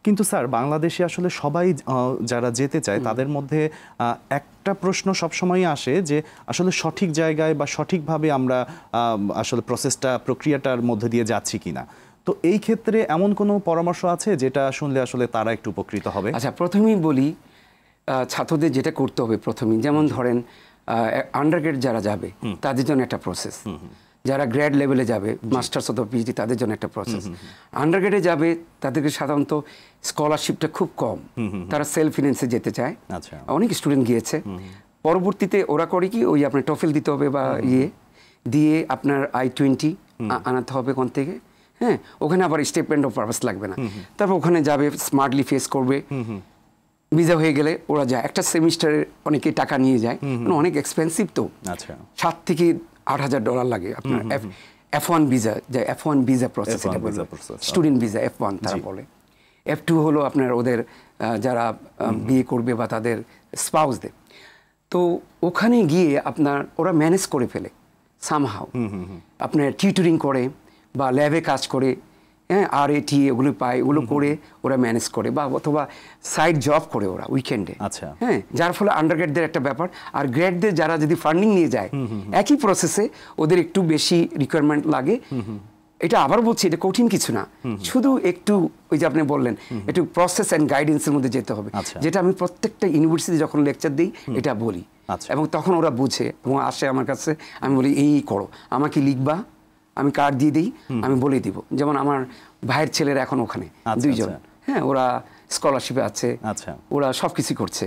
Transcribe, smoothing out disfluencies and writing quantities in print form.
কিন্তু স্যার বাংলাদেশে আসলে সবাই যারা যেতে চায় তাদের মধ্যে একটা প্রশ্ন সবসময় আসে যে আসলে সঠিক জায়গায় বা সঠিকভাবে আমরা আসলে প্রক্রিয়াটার মধ্যে দিয়ে যাচ্ছি কিনা। তো এই ক্ষেত্রে এমন কোনো পরামর্শ আছে যেটা শুনলে আসলে তারা একটু উপকৃত হবে? আচ্ছা, প্রথমেই বলি ছাত্রদের যেটা করতে হবে প্রথমেই, যেমন ধরেন আন্ডারগ্রেড যারা যাবে তাদের জন্য একটা প্রসেস, যারা গ্রেড লেভেলে যাবে মাস্টার্স অথবা পিএইচডি তাদের জন্য একটা প্রসেস। আন্ডারগ্রেডে যাবে তাদেরকে সাধারণত স্কলারশিপটা খুব কম, তারা সেলফ ফিন্যান্সে যেতে চায়। অনেক স্টুডেন্ট গিয়েছে, পরবর্তীতে ওরা করে কি ওই আপনার টফেল দিতে হবে বা দিয়ে আপনার I-20 আনাতে হবে কোন থেকে, হ্যাঁ, ওখানে আবার স্টেটমেন্ট অফ পারপাস লাগবে না। তারপর ওখানে যাবে, স্মার্টলি ফেস করবে, ভিসা হয়ে গেলে ওরা যায়। একটা সেমিস্টারে অনেকে টাকা নিয়ে যায়, অনেক এক্সপেন্সিভ তো, $7,000 থেকে $8,000 লাগে আপনার F1 ভিসা, যে F1 ভিসা প্রসেস, এটা বলে স্টুডেন্ট ভিসা F1 তারা বলে। F2 হলো আপনার ওদের যারা বিয়ে করবে বা তাদের স্পাউসদের। তো ওখানে গিয়ে আপনার ওরা ম্যানেজ করে ফেলে সামহাউ, আপনার টিউটরিং করে বা ল্যাবে কাজ করে, হ্যাঁ, RAT এগুলো পায়, ওগুলো করে ওরা ম্যানেজ করে, বা অথবা সাইড জব করে ওরা উইকেন্ডে, হ্যাঁ, যার ফলে আন্ডারগ্রেডদের একটা ব্যাপার। আর গ্রেডদের যারা যদি ফান্ডিং নিয়ে যায় একই প্রসেসে, ওদের একটু বেশি রিকোয়ারমেন্ট লাগে। এটা আবার বলছি, এটা কঠিন কিছু না, শুধু একটু ওই যে আপনি বললেন একটু প্রসেস অ্যান্ড গাইডেন্সের মধ্যে যেতে হবে, যেটা আমি প্রত্যেকটা ইউনিভার্সিটি যখন লেকচার দিই এটা বলি, এবং তখন ওরা বুঝে এবং আসে আমার কাছে। আমি বলি এই করো, আমাকে লিখবা, আমি কার্ড দিয়ে দিই, আমি বলে দিব। যেমন আমার ভাইয়ের ছেলেরা এখন ওখানে 2 জন, হ্যাঁ, ওরা স্কলারশিপে আছে, ওরা সব কিছু করছে,